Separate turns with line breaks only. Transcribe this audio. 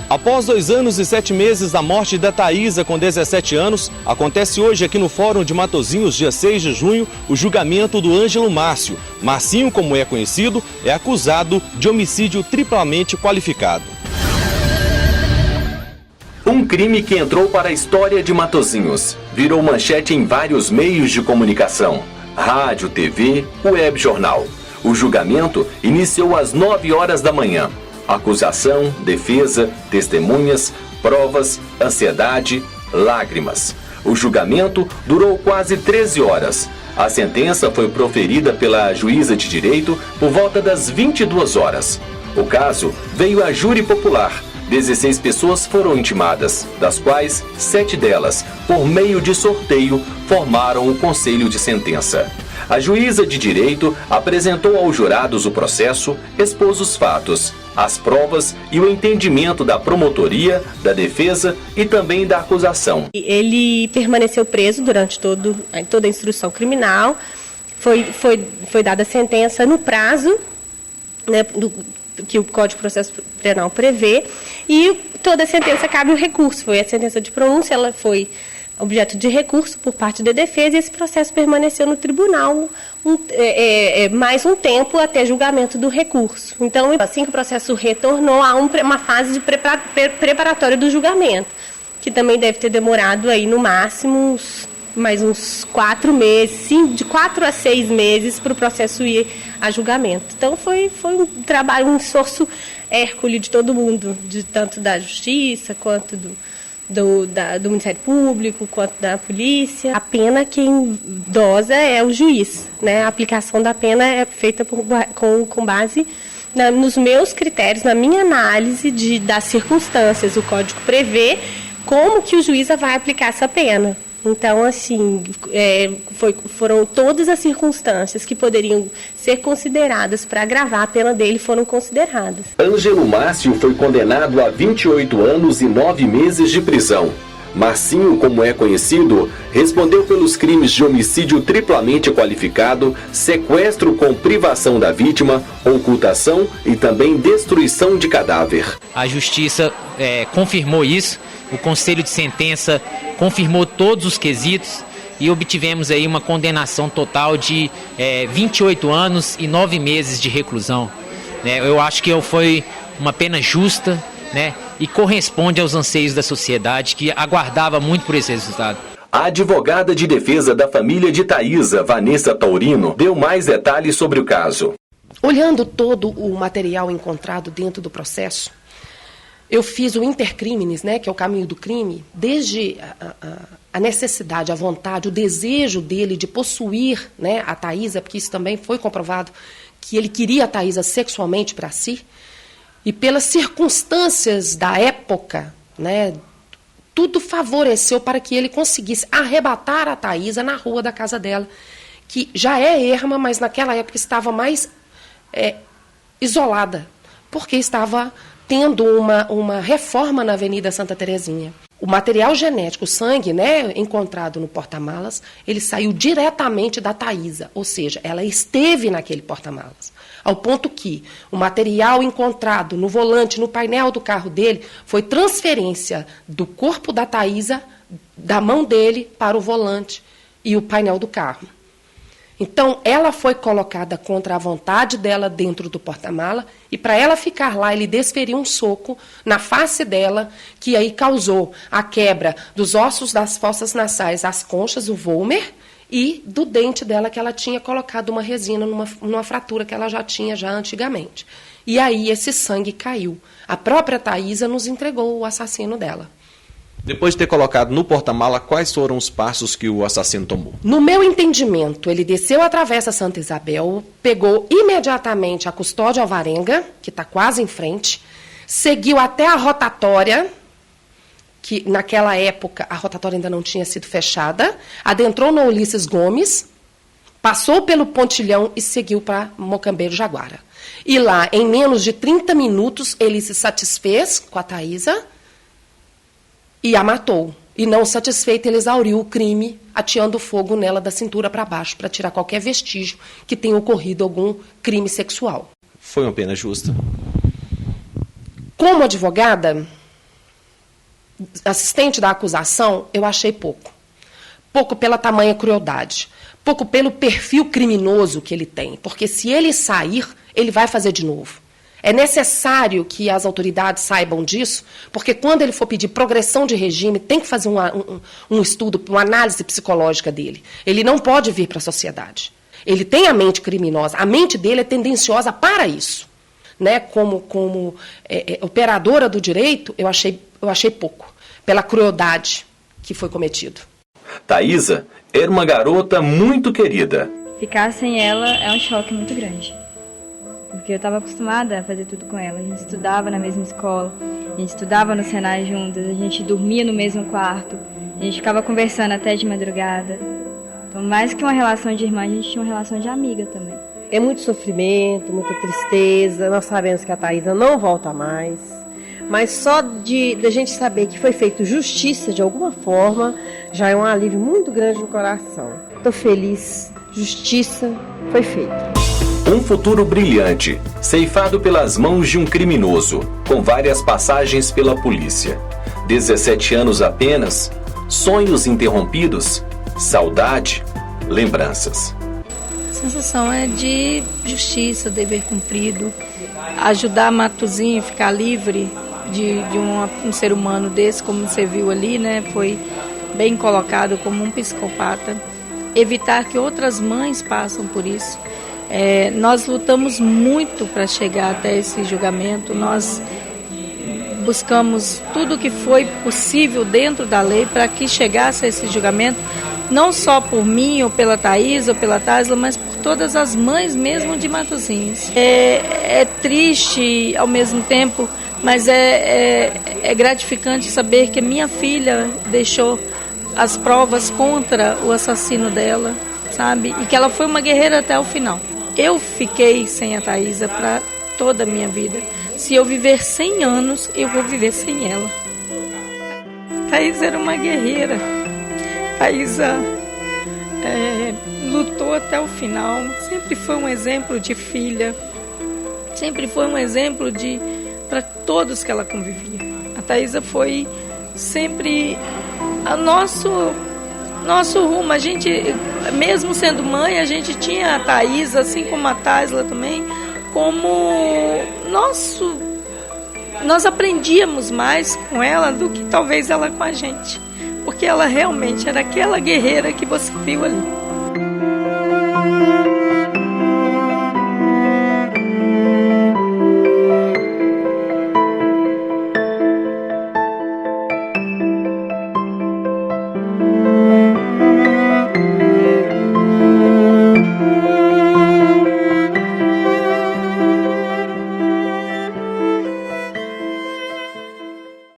Após 2 anos e 7 meses da morte da Thaisa, com 17 anos, acontece hoje aqui no Fórum de Matozinhos, dia 6 de junho, o julgamento do Ângelo Márcio. Marcinho, como é conhecido, é acusado de homicídio triplamente qualificado.
Um crime que entrou para a história de Matozinhos. Virou manchete em vários meios de comunicação. Rádio, TV, web jornal. O julgamento iniciou às 9 horas da manhã. Acusação, defesa, testemunhas, provas, ansiedade, lágrimas. O julgamento durou quase 13 horas. A sentença foi proferida pela juíza de direito por volta das 22 horas. O caso veio a júri popular. 16 pessoas foram intimadas, das quais 7 delas, por meio de sorteio, formaram o conselho de sentença. A juíza de direito apresentou aos jurados o processo, expôs os fatos, as provas e o entendimento da promotoria, da defesa e também da acusação.
Ele permaneceu preso durante toda a instrução criminal. Foi dada a sentença no prazo, né, que o Código de Processo Penal prevê, e toda a sentença cabe o recurso. Foi a sentença de pronúncia, ela foi objeto de recurso por parte da defesa, e esse processo permaneceu no tribunal mais um tempo até julgamento do recurso. Então, assim que o processo retornou a uma fase de preparatória do julgamento, que também deve ter demorado aí no máximo mais uns 4 meses, sim, de 4 a 6 meses para o processo ir a julgamento. Então foi um trabalho, um esforço hércule de todo mundo, tanto da justiça quanto do Ministério Público, quanto da polícia. A pena quem dosa é o juiz, né? A aplicação da pena é feita com base nos meus critérios, na minha análise das circunstâncias. O Código prevê como que o juiz vai aplicar essa pena. Então, assim, foram todas as circunstâncias que poderiam ser consideradas para agravar a pena dele foram consideradas.
Ângelo Márcio foi condenado a 28 anos e 9 meses de prisão. Marcinho, como é conhecido, respondeu pelos crimes de homicídio triplamente qualificado, sequestro com privação da vítima, ocultação e também destruição de cadáver.
A Justiça confirmou isso, o Conselho de Sentença confirmou todos os quesitos e obtivemos aí uma condenação total de 28 anos e 9 meses de reclusão. Eu acho que foi uma pena justa, né, e corresponde aos anseios da sociedade, que aguardava muito por esse resultado.
A advogada de defesa da família de Thaisa, Vanessa Taurino, deu mais detalhes sobre o caso.
Olhando todo o material encontrado dentro do processo, eu fiz o intercrimes, né, que é o caminho do crime, desde a necessidade, a vontade, o desejo dele de possuir, né, a Thaisa, porque isso também foi comprovado, que ele queria a Thaisa sexualmente para si, e pelas circunstâncias da época, né, tudo favoreceu para que ele conseguisse arrebatar a Thaisa na rua da casa dela, que já é erma, mas naquela época estava mais isolada, porque estava tendo uma reforma na Avenida Santa Terezinha. O material genético, o sangue, né, encontrado no porta-malas, ele saiu diretamente da Thaisa, ou seja, ela esteve naquele porta-malas. Ao ponto que o material encontrado no volante, no painel do carro dele, foi transferência do corpo da Thaisa, da mão dele, para o volante e o painel do carro. Então, ela foi colocada contra a vontade dela dentro do porta-mala, e para ela ficar lá, ele desferiu um soco na face dela, que aí causou a quebra dos ossos das fossas nasais, as conchas, o vômer, e do dente dela, que ela tinha colocado uma resina numa fratura que ela já tinha antigamente. E aí esse sangue caiu. A própria Thaisa nos entregou o assassino dela.
Depois de ter colocado no porta-mala, quais foram os passos que o assassino tomou?
No meu entendimento, ele desceu a Travessa Santa Isabel, pegou imediatamente a Custódio Alvarenga, que está quase em frente, seguiu até a rotatória, que naquela época a rotatória ainda não tinha sido fechada, adentrou no Ulisses Gomes, passou pelo Pontilhão e seguiu para Mocambeiro Jaguara. E lá, em menos de 30 minutos, ele se satisfez com a Thaisa e a matou. E não satisfeito, ele exauriu o crime, ateando fogo nela da cintura para baixo, para tirar qualquer vestígio que tenha ocorrido algum crime sexual.
Foi uma pena justa?
Como advogada, assistente da acusação, eu achei pouco. Pouco pela tamanha crueldade. Pouco pelo perfil criminoso que ele tem. Porque se ele sair, ele vai fazer de novo. É necessário que as autoridades saibam disso, porque quando ele for pedir progressão de regime, tem que fazer um estudo, uma análise psicológica dele. Ele não pode vir para a sociedade. Ele tem a mente criminosa, a mente dele é tendenciosa para isso. Né? Como operadora do direito, eu achei pouco, pela crueldade que foi cometido.
Thaisa era uma garota muito querida.
Ficar sem ela é um choque muito grande. Porque eu estava acostumada a fazer tudo com ela. A gente estudava na mesma escola, a gente estudava no Senai juntas, a gente dormia no mesmo quarto, a gente ficava conversando até de madrugada. Então, mais que uma relação de irmã, a gente tinha uma relação de amiga também.
É muito sofrimento, muita tristeza. Nós sabemos que a Thaisa não volta mais. Mas só de a gente saber que foi feita justiça de alguma forma, já é um alívio muito grande no coração. Estou feliz, justiça foi feita.
Um futuro brilhante, ceifado pelas mãos de um criminoso, com várias passagens pela polícia. 17 anos apenas, sonhos interrompidos, saudade, lembranças.
A sensação é de justiça, dever cumprido, ajudar Matozinho a ficar livre de um ser humano desse, como você viu ali, né? Foi bem colocado como um psicopata. Evitar que outras mães passem por isso. Nós lutamos muito para chegar até esse julgamento, nós buscamos tudo o que foi possível dentro da lei para que chegasse a esse julgamento, não só por mim, ou pela Thaisa, ou pela Taisla, mas por todas as mães mesmo de Matozinhos. É triste ao mesmo tempo, mas é gratificante saber que a minha filha deixou as provas contra o assassino dela, sabe? E que ela foi uma guerreira até o final. Eu fiquei sem a Thaisa para toda a minha vida. Se eu viver 100 anos, eu vou viver sem ela. Thaisa era uma guerreira. Thaisa lutou até o final. Sempre foi um exemplo de filha. Sempre foi um exemplo para todos que ela convivia. A Thaisa foi sempre o nosso rumo. A gente, mesmo sendo mãe, a gente tinha a Thaisa, assim como a Taisla também, como nós aprendíamos mais com ela do que talvez ela com a gente, porque ela realmente era aquela guerreira que você viu ali.